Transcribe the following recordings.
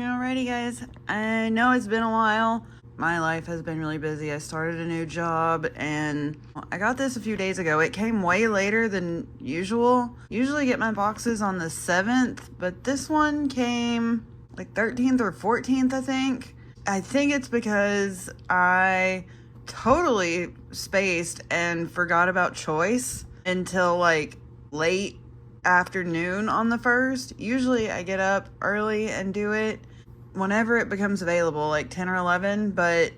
Alrighty guys, I know it's been a while. My life has been really busy. I started a new job and I got this a few days ago. It came way later than usual. Usually get my boxes on the 7th, but this one came like 13th or 14th, I think. I think it's because I totally spaced and forgot about choice until like late afternoon on the 1st. Usually I get up early and do it whenever it becomes available, like 10 or 11, but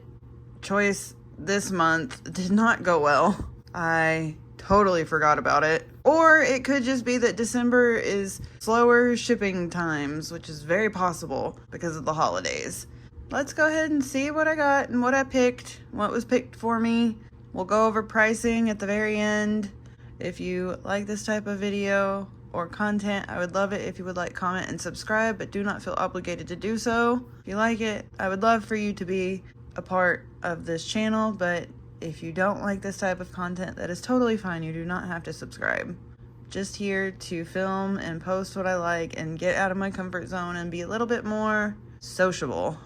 choice this month did not go well. I totally forgot about it. Or it could just be that December is slower shipping times, which is very possible because of the holidays. Let's go ahead and see what I got and what I picked, what was picked for me. We'll go over pricing at the very end. If you like this type of video or content, I would love it if you would like, comment, and subscribe, but do not feel obligated to do so. If you like it, I would love for you to be a part of this channel, but if you don't like this type of content, that is totally fine. You do not have to subscribe. Just here to film and post what I like and get out of my comfort zone and be a little bit more sociable.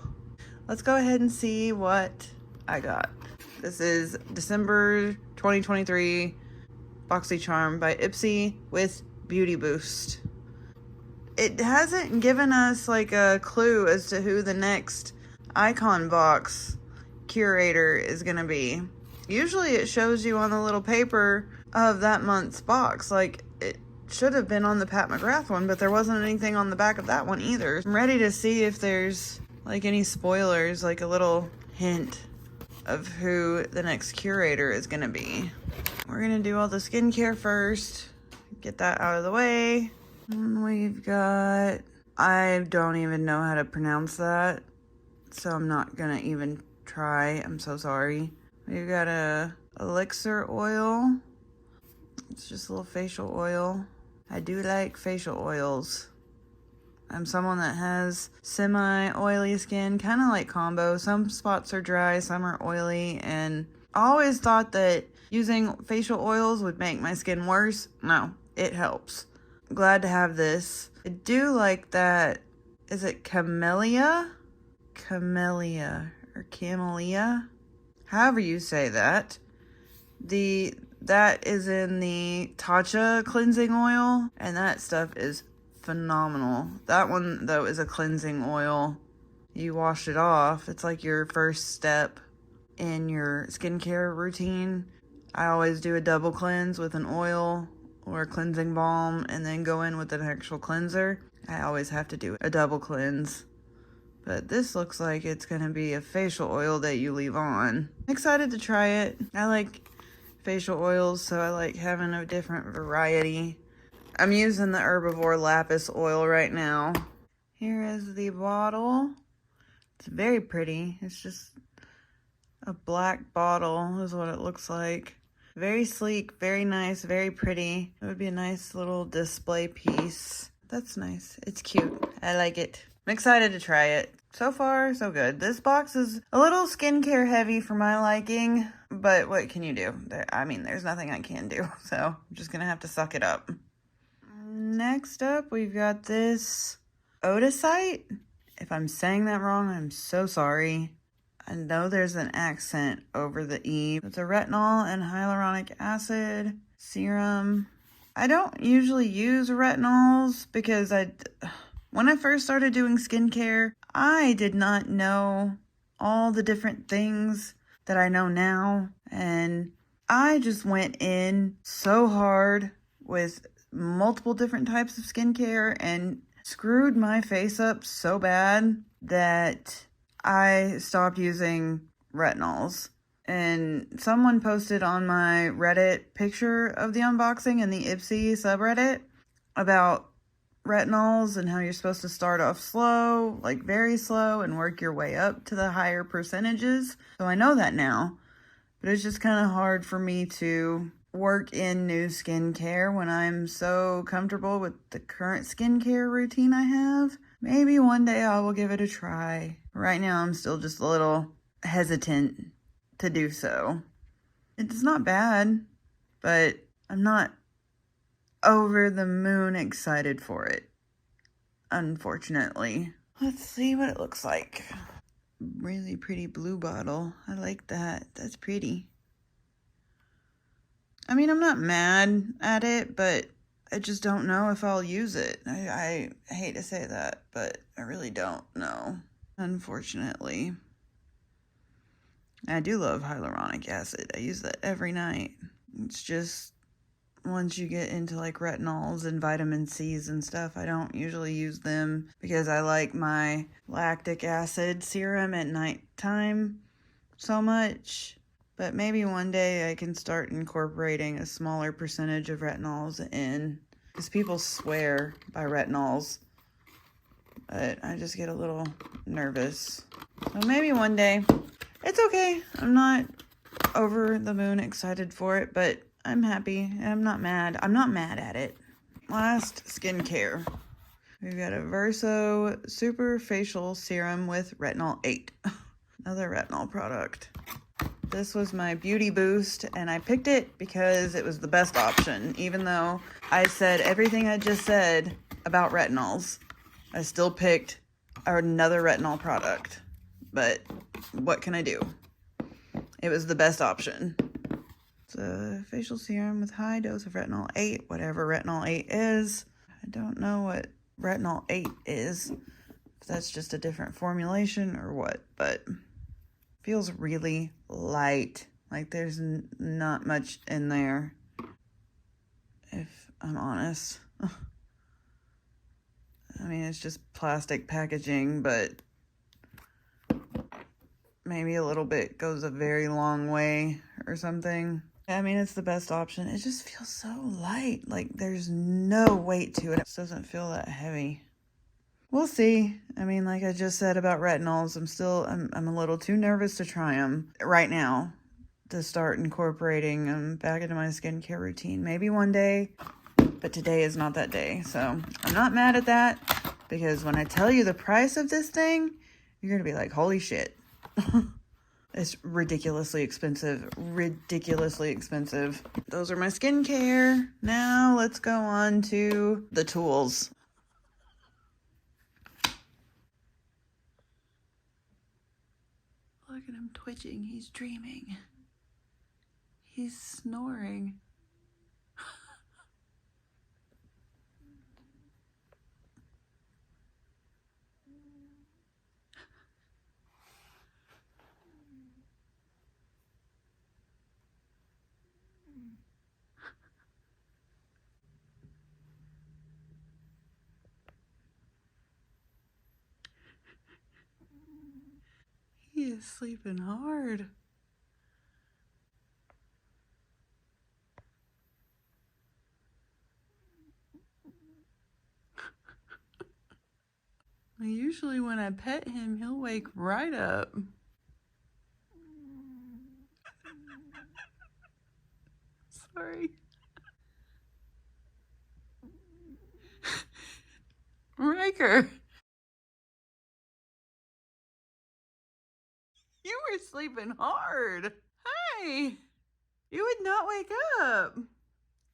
Let's go ahead and see what I got. This is December 2023 Boxycharm by Ipsy with Beauty Boost. It hasn't given us like a clue as to who the next icon box curator is gonna be. Usually it shows you on the little paper of that month's box. Like it should have been on the Pat McGrath one, but there wasn't anything on the back of that one either. I'm ready to see if there's like any spoilers, like a little hint of who the next curator is gonna be. We're gonna do all the skincare first, get that out of the way. And we've got, I don't even know how to pronounce that, so I'm not gonna even try. I'm so sorry. We've got a elixir oil. It's just a little facial oil. I do like facial oils. I'm someone that has semi-oily skin, kind of like combo. Some spots are dry, some are oily, and I always thought that using facial oils would make my skin worse. No, it helps. I'm glad to have this. I do like that, is it camellia? Camellia or camellia? However you say that. That is in the Tatcha cleansing oil, and that stuff is phenomenal. That one though is a cleansing oil. You wash it off. It's like your first step in your skincare routine. I always do a double cleanse with an oil or a cleansing balm and then go in with an actual cleanser. I always have to do a double cleanse. But this looks like it's gonna be a facial oil that you leave on. I'm excited to try it. I like facial oils, so I like having a different variety. I'm using the Herbivore Lapis oil right now. Here is the bottle. It's very pretty. It's just a black bottle is what it looks like. Very sleek, very nice, very pretty. It would be a nice little display piece. That's nice. It's cute. I like it. I'm excited to try it. So far, so good. This box is a little skincare heavy for my liking, but what can you do? I mean, there's nothing I can do, so I'm just gonna have to suck it up. Next up, we've got this Odysite. If I'm saying that wrong, I'm so sorry. I know there's an accent over the E. It's a retinol and hyaluronic acid serum. I don't usually use retinols because when I first started doing skincare, I did not know all the different things that I know now. And I just went in so hard with multiple different types of skincare and screwed my face up so bad that I stopped using retinols. And someone posted on my Reddit picture of the unboxing in the Ipsy subreddit about retinols and how you're supposed to start off slow, like very slow, and work your way up to the higher percentages. So I know that now, but it's just kind of hard for me to work in new skincare when I'm so comfortable with the current skincare routine I have. Maybe one day I will give it a try. Right now I'm still just a little hesitant to do so. It's not bad, but I'm not over the moon excited for it, unfortunately. Let's see what it looks like. Really pretty blue bottle. I like that. That's pretty. I mean, I'm not mad at it, but I just don't know if I'll use it. I hate to say that, but I really don't know, unfortunately. I do love hyaluronic acid. I use that every night. It's just once you get into like retinols and vitamin C's and stuff, I don't usually use them because I like my lactic acid serum at nighttime so much. But maybe one day I can start incorporating a smaller percentage of retinols in, because people swear by retinols, but I just get a little nervous. So maybe one day. It's okay. I'm not over the moon excited for it, but I'm happy. I'm not mad. I'm not mad at it. Last, skincare. We've got a Verso Super Facial Serum with Retinol 8. Another retinol product. This was my beauty boost, and I picked it because it was the best option. Even though I said everything I just said about retinols, I still picked another retinol product. But what can I do? It was the best option. It's a facial serum with high dose of retinol 8, whatever retinol 8 is. I don't know what retinol 8 is, if that's just a different formulation or what, but feels really light. Like there's not much in there, if I'm honest. I mean, it's just plastic packaging, but maybe a little bit goes a very long way or something. I mean, it's the best option. It just feels so light. Like there's no weight to it. It just doesn't feel that heavy. We'll see. I mean, like I just said about retinols, I'm a little too nervous to try them right now, to start incorporating them back into my skincare routine. Maybe one day, but today is not that day. So I'm not mad at that, because when I tell you the price of this thing, you're going to be like, holy shit. It's ridiculously expensive. Ridiculously expensive. Those are my skincare. Now let's go on to the tools. Look at him twitching. He's dreaming. He's snoring. He is sleeping hard. Usually when I pet him, he'll wake right up. Sorry. Ryker. You were sleeping hard. Hi. You would not wake up.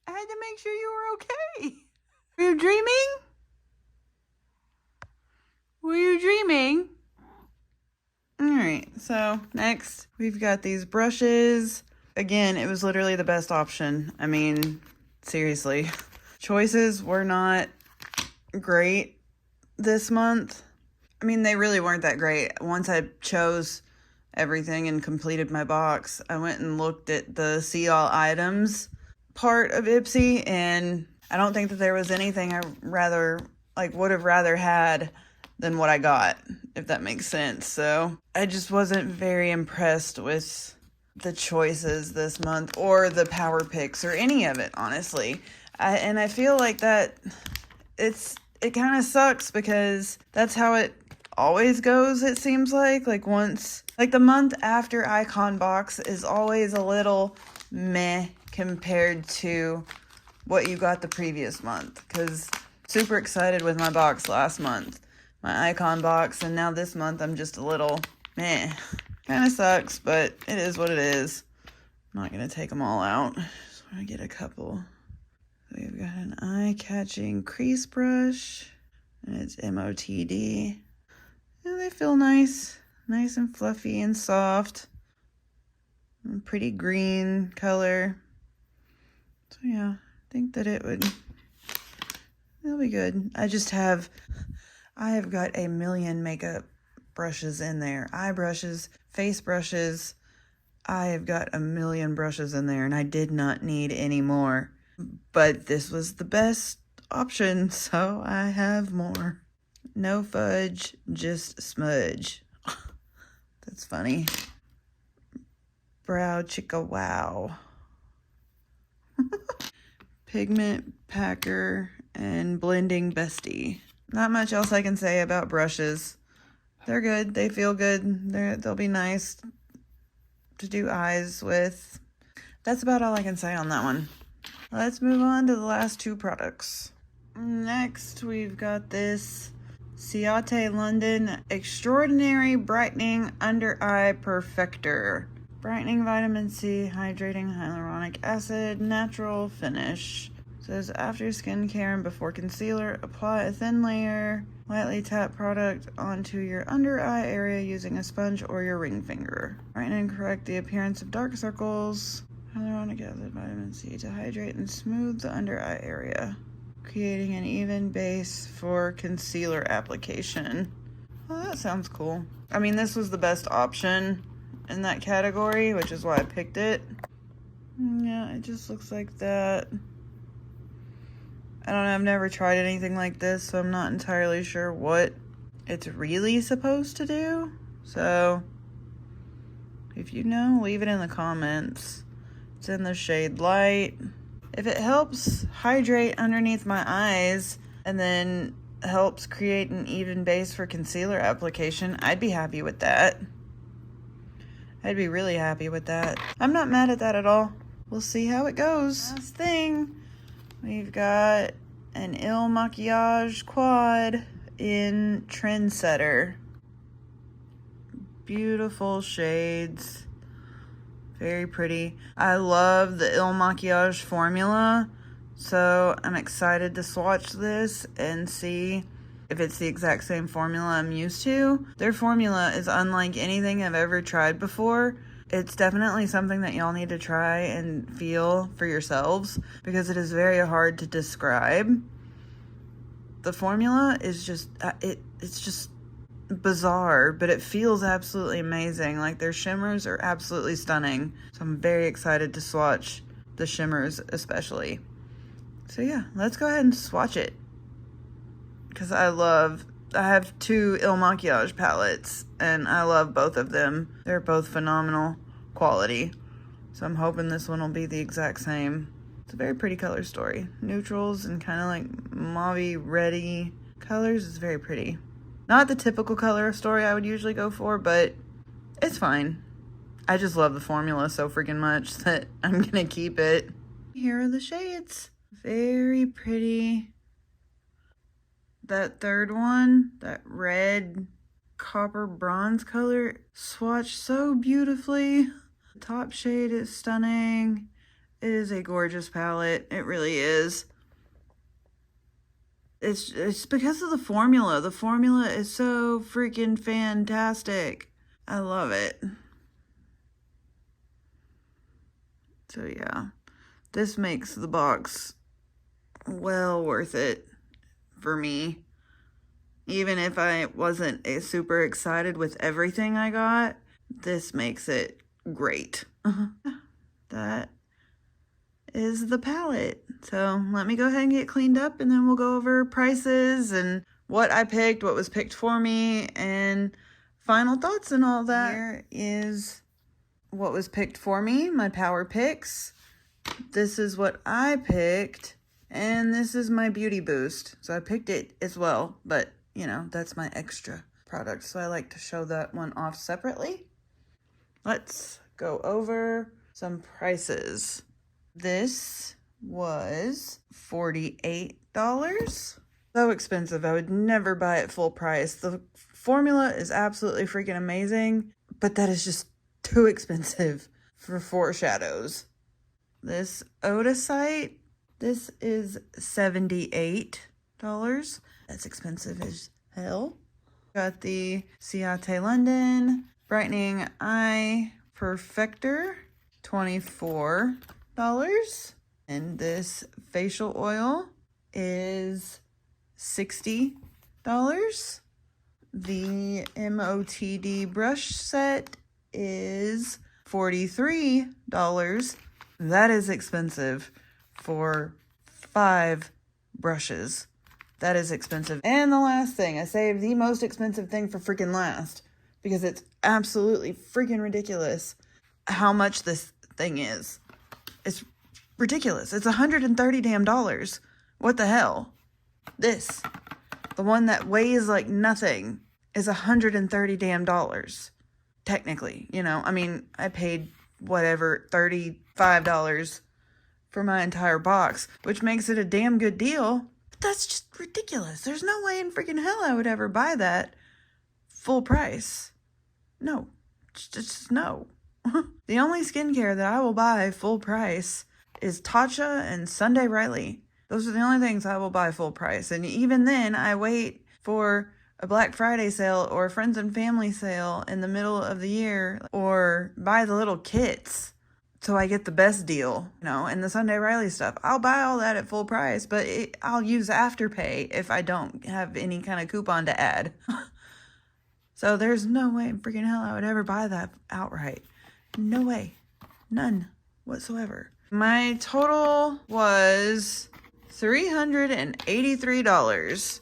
I had to make sure you were okay. Were you dreaming? Were you dreaming? Alright, so next we've got these brushes. Again, it was literally the best option. I mean, seriously. Choices were not great this month. I mean, they really weren't that great. Once I chose everything and completed my box, I went and looked at the see all items part of Ipsy, and I don't think that there was anything I would have rather had than what I got, if that makes sense. So I just wasn't very impressed with the choices this month, or the power picks, or any of it, honestly. I feel like that it kind of sucks, because that's how it always goes, it seems like. Like the month after Icon Box is always a little meh compared to what you got the previous month. Because super excited with my box last month, my Icon Box, and now this month I'm just a little meh. Kind of sucks, but it is what it is. I'm not going to take them all out. Just want to get a couple. We've got an eye-catching crease brush, and it's MOTD. And they feel nice. Nice and fluffy and soft. And pretty green color. So yeah, I think that it'll be good. I have got a million makeup brushes in there. Eye brushes, face brushes. I have got a million brushes in there and I did not need any more. But this was the best option, so I have more. No fudge, just smudge. That's funny. Brow chicka wow. Pigment packer and blending bestie. Not much else I can say about brushes. They're good. They feel good. They'll be nice to do eyes with. That's about all I can say on that one. Let's move on to the last two products. Next, we've got this Ciate London Extraordinary Brightening Under Eye Perfector. Brightening vitamin C, hydrating hyaluronic acid, natural finish. It says after skincare and before concealer, apply a thin layer. Lightly tap product onto your under eye area using a sponge or your ring finger. Brighten and correct the appearance of dark circles. Hyaluronic acid, vitamin C to hydrate and smooth the under eye area, creating an even base for concealer application. Well, that sounds cool. I mean, this was the best option in that category, which is why I picked it. Yeah, it just looks like that. I don't know, I've never tried anything like this, so I'm not entirely sure what it's really supposed to do. So, if you know, leave it in the comments. It's in the shade Light. If it helps hydrate underneath my eyes and then helps create an even base for concealer application, I'd be happy with that. I'd be really happy with that. I'm not mad at that at all. We'll see how it goes. Last thing, we've got an Il Makiage Quad in Trendsetter. Beautiful shades. Very pretty. I love the Il Makiage formula, so I'm excited to swatch this and see if it's the exact same formula I'm used to. Their formula is unlike anything I've ever tried before. It's definitely something that y'all need to try and feel for yourselves because it is very hard to describe. The formula is just, it's just bizarre, but it feels absolutely amazing. Like, their shimmers are absolutely stunning. So I'm very excited to swatch the shimmers especially. So yeah, let's go ahead and swatch it. Because I have two Il Makiage palettes and I love both of them. They're both phenomenal quality. So I'm hoping this one will be the exact same. It's a very pretty color story. Neutrals and kind of like mauve-y, reddy colors is very pretty. Not the typical color story I would usually go for, but it's fine. I just love the formula so freaking much that I'm gonna keep it. Here are the shades. Very pretty. That third one, that red copper bronze color, swatched so beautifully. The top shade is stunning. It is a gorgeous palette. It really is. It's because of the formula. The formula is so freaking fantastic. I love it. So yeah, this makes the box well worth it for me. Even if I wasn't super excited with everything I got, this makes it great. That is the palette. So let me go ahead and get cleaned up and then we'll go over prices and what I picked, what was picked for me, and final thoughts and all that. Here is what was picked for me, my power picks. This is what I picked, and this is my beauty boost. So I picked it as well, but you know, that's my extra product. So I like to show that one off separately. Let's go over some prices. This was $48. So expensive. I would never buy it full price. The formula is absolutely freaking amazing, but that is just too expensive for 4 shadows. This Odacite, this is $78. That's expensive as hell. Got the Ciate London Brightening Eye Perfector, $24. And this facial oil is $60. The MOTD brush set is $43. That is expensive for 5 brushes. That is expensive. And the last thing, I saved the most expensive thing for freaking last because it's absolutely freaking ridiculous how much this thing is. It's ridiculous. It's $130 damn dollars. What the hell? This, the one that weighs like nothing, is $130 damn dollars. Technically, you know, I mean, I paid whatever, $35 for my entire box, which makes it a damn good deal. But that's just ridiculous. There's no way in freaking hell I would ever buy that full price. No, just no. The only skincare that I will buy full price is Tatcha and Sunday Riley. Those are the only things I will buy full price. And even then, I wait for a Black Friday sale or a friends and family sale in the middle of the year, or buy the little kits so I get the best deal, you know, and the Sunday Riley stuff. I'll buy all that at full price, but I'll use Afterpay if I don't have any kind of coupon to add. So there's no way in freaking hell I would ever buy that outright. No way. None whatsoever. My total was $383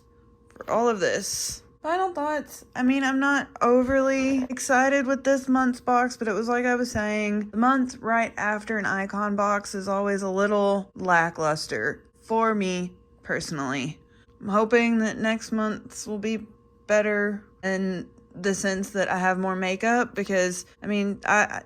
for all of this. Final thoughts. I mean, I'm not overly excited with this month's box, but it was like I was saying, the month right after an icon box is always a little lackluster for me personally. I'm hoping that next month's will be better in the sense that I have more makeup, because I mean, I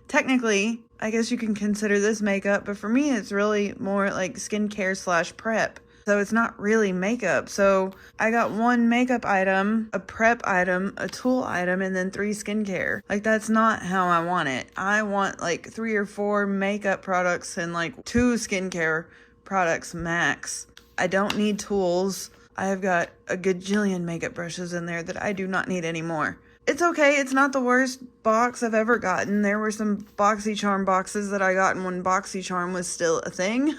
technically, I guess you can consider this makeup, but for me it's really more like skincare / prep. So it's not really makeup. So I got 1 makeup item, a prep item, a tool item, and then 3 skincare. Like, that's not how I want it. I want like 3 or 4 makeup products and like 2 skincare products max. I don't need tools. I have got a gajillion makeup brushes in there that I do not need anymore. It's okay. It's not the worst box I've ever gotten. There were some Boxycharm boxes that I got when Boxycharm was still a thing.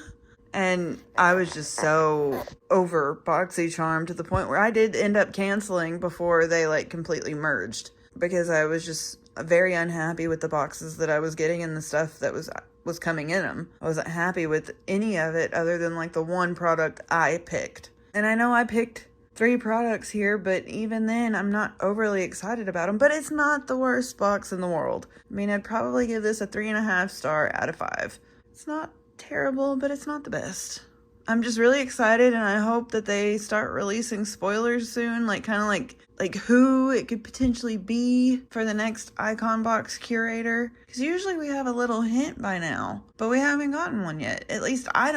And I was just so over Boxycharm to the point where I did end up canceling before they like completely merged, because I was just very unhappy with the boxes that I was getting and the stuff that was coming in them. I wasn't happy with any of it other than like the one product I picked. And I know I picked 3 products here, but even then I'm not overly excited about them. But it's not the worst box in the world. I mean, I'd probably give this a 3.5 star out of 5. It's not terrible, but it's not the best. I'm just really excited, and I hope that they start releasing spoilers soon, like kind of like who it could potentially be for the next icon box curator, because usually we have a little hint by now, but we haven't gotten one yet. At least I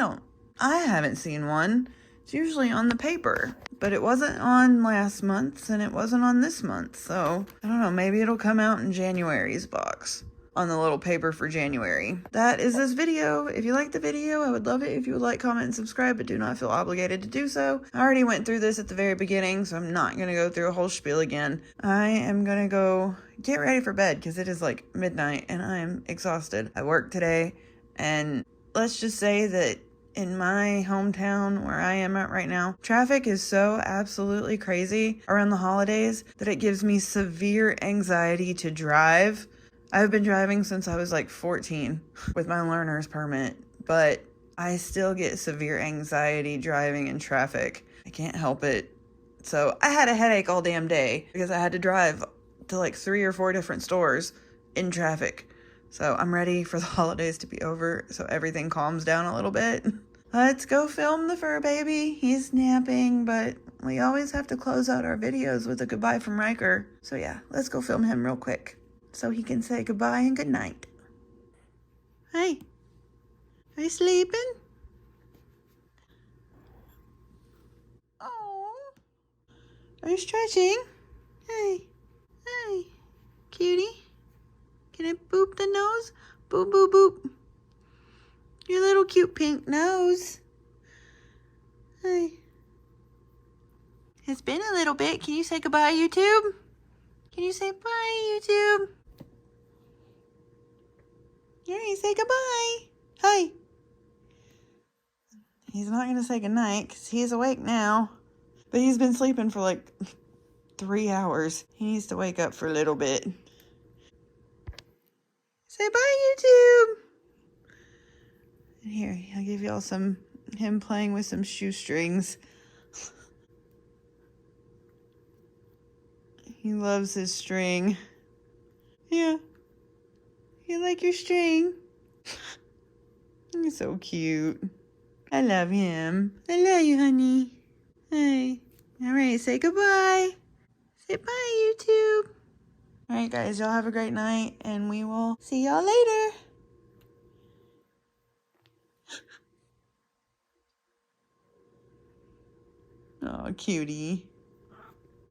haven't seen one. It's usually on the paper, but it wasn't on last month's and it wasn't on this month, so I don't know, maybe it'll come out in January's box on the little paper for January. That is this video. If you liked the video, I would love it if you would like, comment, and subscribe, but do not feel obligated to do so. I already went through this at the very beginning, so I'm not going to go through a whole spiel again. I am going to go get ready for bed because it is like midnight and I am exhausted. I worked today, and let's just say that in my hometown where I am at right now, traffic is so absolutely crazy around the holidays that it gives me severe anxiety to drive. I've been driving since I was like 14 with my learner's permit, but I still get severe anxiety driving in traffic. I can't help it. So I had a headache all damn day because I had to drive to like 3 or 4 different stores in traffic. So I'm ready for the holidays to be over so everything calms down a little bit. Let's go film the fur baby. He's napping, but we always have to close out our videos with a goodbye from Ryker. So yeah, let's go film him real quick so he can say goodbye and good night. Hey, are you sleeping? Oh, are you stretching? Hey, hey, cutie. Can I boop the nose? Boop, boop, boop. Your little cute pink nose. Hey. It's been a little bit. Can you say goodbye, YouTube? Can you say bye, YouTube? Yuri, say goodbye. Hi. He's not going to say goodnight because he's awake now. But he's been sleeping for like 3 hours. He needs to wake up for a little bit. Say bye, YouTube. And here, I'll give y'all him playing with some shoestrings. He loves his string. Yeah. You like your string? He's so cute. I love him. I love you, honey. Hey. Alright, say goodbye. Say bye, YouTube. Alright, guys, y'all have a great night, and we will see y'all later. Oh, cutie.